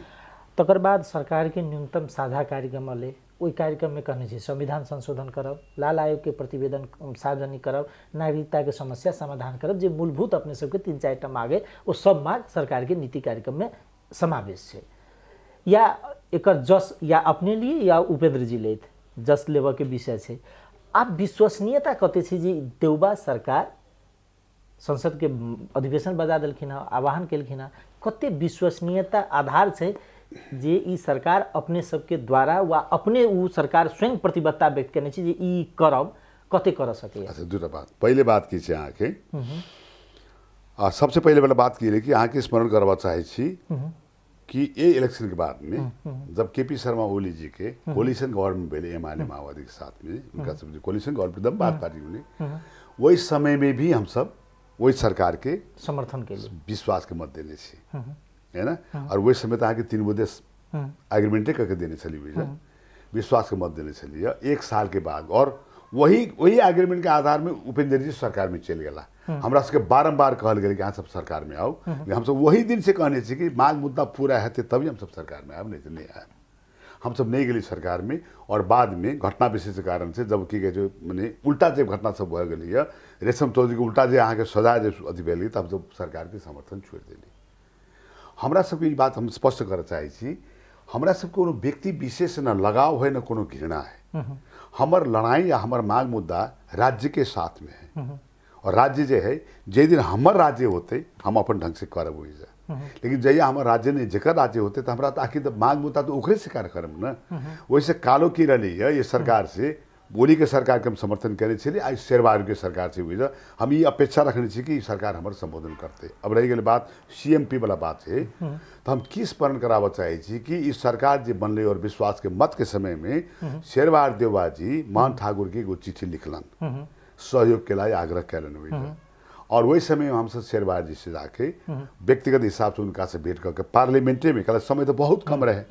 तकर बाद सरकार के न्यूनतम साझा कार्यक्रम ले ओई कार्यक्रम में कहने छी संविधान संशोधन करब, लाल आयोग के प्रतिवेदन सार्वजनिक करब, नागरिकता के समस्या समाधान करब, जे मूलभूत अपने सबके 3-4 टा मांगे वो सब मांग सरकार के नीति कार्यक्रम में समावेश है। या एकर जस या अपने लिए या उपेंद्र जी लेत जस लेवा के विषय है। आप विश्वसनीयता कते छी जी देउबा सरकार संसद के अधिवेशन बजा देलखिन, आह्वान केलखिन, कते विश्वसनीयता आधार है जे ई सरकार अपने सबके द्वारा वा अपने उ सरकार स्वयं प्रतिबद्धता व्यक्त करने छी जे ई करब कते कर सके? अच्छा दूसरा बात, पहले बात की छे अहाँ के सबसे पहले वाला बात की कि अहाँ के स्मरण करवा चाहे छी कि ये इलेक्शन के बाद में जब केपी शर्मा ओली जी के कोलिशन गवर्नमेंट भेले एमआईएम माओवादी के साथ में, उनका सब कोलिशन गवर्नमेंट एकदम बात पार्टी होने, वही समय में भी हम सब वही सरकार के समर्थन के लिए विश्वास के मत देने छी, है ना। और वही समय अहाँ के 3 मुद्दे एग्रीमेंटे करके देने चली हुई है, विश्वास के मत देने चलिए 1 साल के बाद। और वही एग्रीमेंट के आधार में उपेंद्र जी सरकार में चल गया। हमरा सबके बारंबार कहल गया कि अहाँ सब सरकार में आओ, हम सब वही दिन से कहने छी कि मांग मुद्दा पूरा है तभी हम सब सरकार में आब, नहीं तो नहीं आए। हम सब नहीं गए सरकार में। और बाद में घटना विशेष के कारण से जब कि जो मैंने उल्टा जब घटना सब भऽ गेलै है, रेशम चौधरी के उल्टा जे अहाँ के सजा जब अथी भेल तब हम सब सरकार के समर्थन छोड़ देली। हमरा सबके ई बात हम स्पष्ट करऽ चाहे छी, हमरा सबके कोनो व्यक्ति विशेष न लगाव है न कोनो घृणा है। हमर लड़ाई या हमर मांग मुद्दा राज्य के साथ में है। और राज्य जो है जे दिन हमर राज्य होते हम अपन ढंग से करब हुई जा, लेकिन जहिया हमर राज्य नहीं जेकर राज्य होते तो हमरा तो आखिर तो मांग मुद्दा तो ओकरे से कार्य करब न। वैसे कालो की रही है ये सरकार से, बोली के सरकार के हम समर्थन करे छे, आज शेरबार के सरकार से हुई जा, हम ये अपेक्षा रखने छी कि सरकार हमारे संबोधन करते। अब रही गई बात सीएमपी वाला बात है, तो हम की स्मरण करावा चाहे छी कि इस सरकार जो बनले और विश्वास के मत के समय में शेरबार देउबा जी मान ठाकुर के एगो चिट्ठी लिखलन, सहयोग के लिए आग्रह कैलन हुई। और वही समय में हम सब शेरबार जी से जाके व्यक्तिगत हिसाब से उनका से भेंट करके पार्लियामेंट्री में, कल समय तो बहुत कम रहे,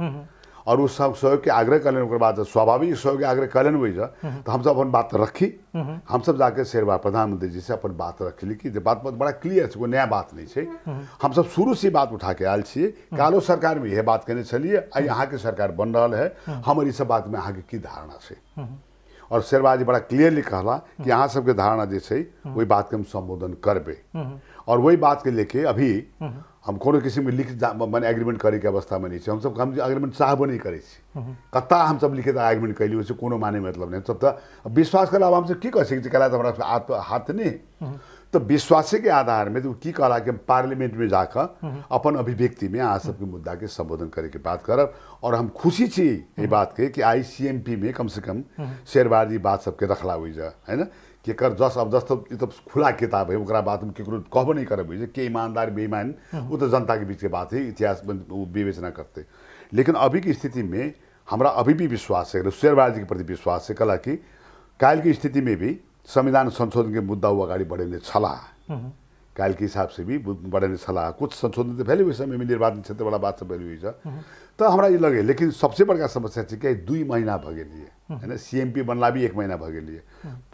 और उस सब सहयोग के आग्रह करने के बाद स्वाभाविक सहयोग के आग्रह कलन हुई जा, तो हम सब अपन बात रखी। हम सब जाके शेरबार प्रधानमंत्री जी से अपन बात रखली कि बात बड़ा क्लियर है, कोई नया बात नहीं है। हम सब शुरू से बात उठा के आयल छे, कालो सरकार में यह बात कहने चलिए, यहाँ के सरकार बन रहा है, हमारी सब बात में अहाँ की धारणा से। और शेरबाजी बड़ा क्लियरली कहला कि यहाँ सबके धारणा जो है वही बात के हम संबोधन करबे। और वही बात के लेके अभी हम कोनो किसी में लिख मैंने एग्रीमेंट करे के अवस्था में नहीं है। हम सब हम एग्रीमेंट चाहबो नहीं करे कत्ता हम सब लिखे एग्रीमेंट कैली वैसे कोनो माने मतलब नहीं। सब तो विश्वास कर हम सब की कह सकते कला तो हाथ नहीं, तो विश्वास के आधार में तो की कला कि हम पार्लियामेंट में जाकर अपन अभिव्यक्ति में आज सबके मुद्दा के संबोधन करे के बात करब। और हम खुशी छी ये बात के कि आई सीएमपी में कम से कम शेरबार जी बात सबके रखला हुई जा, है ना, कि कर जस अब जस तो ये तो खुला किताब है, ओकरा बात हम केकरो कहबो नहीं करब के ईमानदार बेईमान वो तो जनता के बीच के बात है, इतिहास विवेचना करते। लेकिन अभी की स्थिति में हमरा अभी भी विश्वास है, शेरबार जी के प्रति विश्वास है कला कि काल की स्थिति में भी संविधान संशोधन के मुद्दा वो अगाडि बढ़ने छला, काल के हिसाब से भी बढ़ने छला। कुछ संशोधन तो पहले हुए समय में निर्वाचन क्षेत्र वाला बात सब पहले हुई जा, तो हमरा ये लगे। लेकिन सबसे बड़का समस्या है कि 2 महीना भ गेलिए, है ना, सीएमपी बनला भी 1 महीना भ गेलिए,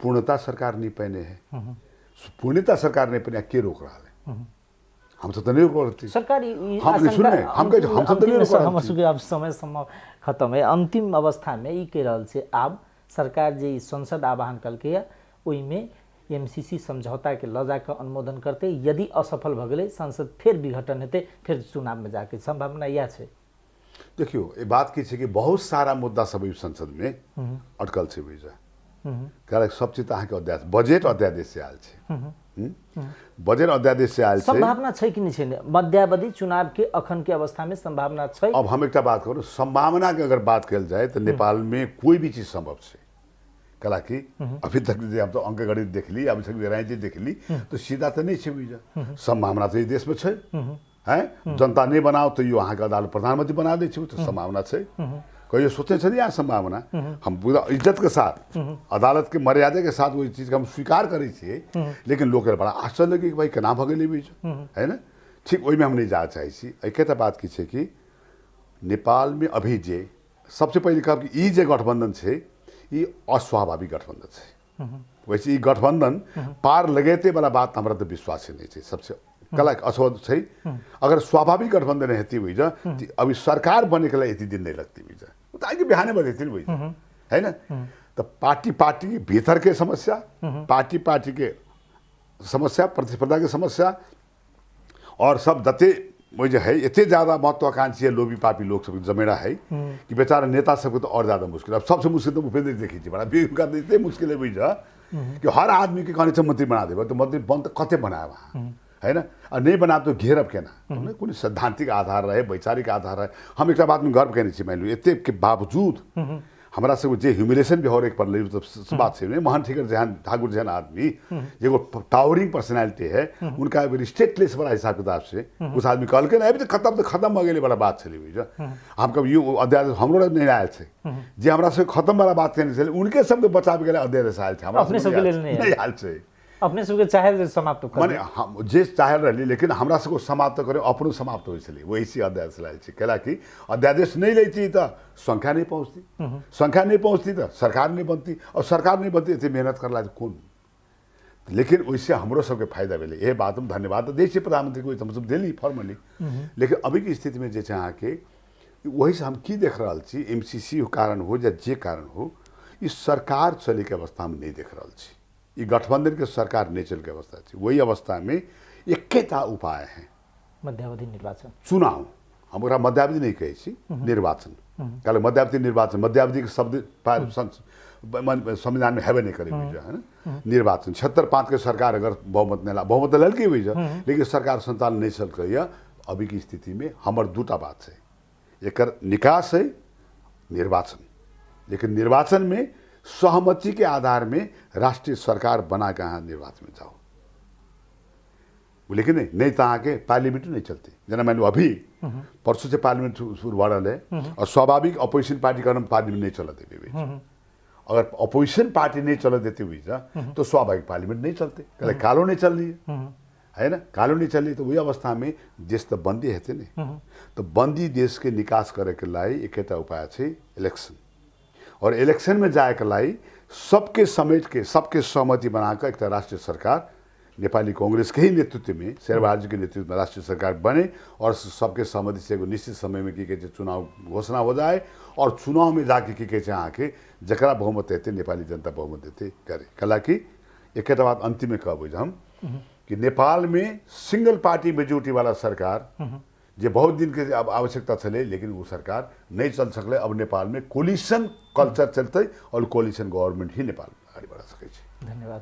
पूर्णता सरकार नहीं पहने है। पूर्णता सरकार नहीं पहने के रोक रहा है? हम सब तो नहीं रोक रही सरकार हम सुन रहे हम सब तो नहीं रोक रहे। अब समय खत्म है, अंतिम अवस्था में ई कह रहा से आब सरकार जे संसद आह्वान कल में एमसीसी समझौता के लजा के अनुमोदन करते, यदि असफल भ गए संसद फिर विघटन हेते, फिर चुनाव में जाके संभावना यह है। देखियो ये बात की है कि बहुत सारा मुद्दा सब संसद में अटकल से हुई जाए, सब चीज अहाँ के अध्यादेश बजट अध्यादेश से आयल है, बजट अध्यादेश से आयल संभावना है कि नहीं है मध्यावधि चुनाव के अखन के अवस्था में संभावना है। अब हम एक बात करूँ, संभावना के अगर बात कल जाए तो नेपाल में कोई भी चीज संभव है। कला की अभी तक हम तो अंक गणित देख ली, अभी तक राजनीति देख ली, तो सीधा तो नहीं है। संभावना तो ये देश में है, जनता नहीं बनाओ तो यो अहाँ का अदालत प्रधानमंत्री बना दे तो संभावना है। कहियो सोचे छलिए यहाँ संभावना हम पूरा इज्जत के साथ अदालत के मर्यादा के साथ वही चीज के हम स्वीकार करै छियै, लेकिन लोग बड़ा आश्चर्य लगे कि भाई केना भगेली बीच है ना। ठीक वही में हम नहीं जा चाहे छी। एकेटा बात की छै कि नेपाल में अभी जे सबसे पहले कहब कि ई जे गठबंधन छै ई अस्वाभाविक गठबंधन छै। वैसे ई गठबंधन पार लगेते वाला बात हमरा तो विश्वास नहीं है। सबसे कला असोध छै अगर स्वाभाविक गठबंधन हेती हुई जा अभी सरकार बने के लिए इतनी दिन नहीं लगती हुई जा, तो आगे बिहाने बदलती हुई है ना। तो पार्टी के भीतर के समस्या, पार्टी के समस्या, प्रतिस्पर्धा के समस्या और सब दते वही जो है इतने ज़्यादा महत्वाकांक्षी लोभी पापी लोग सब जमेड़ा है कि बेचारा नेता सबको तो और ज़्यादा मुश्किल। अब सबसे मुश्किल तो उपेंद्र देखी थी, बड़ा भी उनका इतने मुश्किल है भैया कि हर आदमी के कहने से मंत्री बना दे, तो मंत्री बन तो कते बनाया वहाँ है ना। और नहीं बना तो घेरब के ना कोई सैद्धांतिक आधार रहे, वैचारिक आधार रहे। हम एक बात में गर्व कहने चाहिए मान लो इतने के बावजूद हमारा सब जे ह्यूमिलेशन भी हो रही पर तो बात से महन ठाकुर जहन आदमी जो टावरिंग पर्सनैलिटी है उनका स्टेटलेस वाला हिसाब किताब से उस आदमी कहल के ना अभी तो खत्म अगले वाला बात चली हुई जो हम कब यू अध्यादेश हमरो नहीं आयल थे जे हमरा से खत्म वाला बात कहने से उनके सबके बचाव के लिए अध्यादेश आयल थे, अपने सबके लिए नहीं आयल थे। अपने सबके चाहे समाप्त कर माने हम जे चाहे रही लेकिन हमरा सबको समाप्त करे अपनो समाप्त हो चली वही सी अध्यादेश लायल छी। कैला कि अध्यादेश नहीं लेती तो संख्या नहीं पहुँचती, संख्या नहीं पहुँचती तो सरकार नहीं बनती, और सरकार नहीं बनती इतनी मेहनत करला तो कौन। लेकिन वैसे हमरो सबके फायदा मिले ये बात हम धन्यवाद देश प्रधानमंत्री को हम सब दिली फॉर्मली। लेकिन अभी की स्थिति में जे आके वही से हम की देख रहा छी MCC कारण हो या जे कारण हो इस सरकार चले के अवस्था में नहीं देख रहा छी। ये गठबंधन के सरकार नहीं चल के अवस्था थी, वही अवस्था में एकटा उपाय है मध्यावधि निर्वाचन चुनाव। हम मध्यावधि नहीं कहे निर्वाचन कल मध्यावधि निर्वाचन मध्यावधि के शब्द संविधान में हेबे नहीं करे हुई है ना। निर्वाचन 76-5 के सरकार अगर बहुमत लड़की हुई है लेकिन सरकार संचालन नहीं चल रही है। अभी की स्थिति में हमार दूटा बात है, एक निकास है निर्वाचन, लेकिन निर्वाचन में सहमति के आधार में राष्ट्रीय सरकार बना के यहाँ निर्वाचन में जाओ, लेकिन नहीं तो आके पार्लियामेंट नहीं चलती। जना मान लो अभी परसों से पार्लियामेंट शुरू हो रहा है और स्वाभाविक अपोजिशन पार्टी का पार्लियामेंट नहीं चला देते। अगर अपोजिशन पार्टी नहीं चला देती हुई तो स्वाभाविक पार्लियामेंट नहीं चलते, कालो नहीं चल रही है ना। कालो नहीं चल रही तो वही अवस्था में देश तो बंदी है नहीं, तो बंदी देश के निकास करे के लाई एक उपाय है इलेक्शन। और इलेक्शन में जाए के लाई सबके समेट के सबके सहमति बनाकर एक राष्ट्रीय सरकार नेपाली कांग्रेस के ही नेतृत्व में शेरबहादुर के नेतृत्व में राष्ट्रीय सरकार बने और सबके सहमति से निश्चित समय में की चुनाव घोषणा हो जाए और चुनाव में जाके की आके जकरा बहुमत देते नेपाली जनता बहुमत देते करे। कला कि एक बात अंतिम में कहब हम कि नेपाल में सिंगल पार्टी मेजोरिटी वाला सरकार जे बहुत दिन के अब आवश्यकता चले लेकिन वो सरकार नहीं चल सकले। अब नेपाल में कोलिशन कल्चर चलते और कोलिशन गवर्नमेंट ही नेपाल आगे बढ़ा सके। धन्यवाद।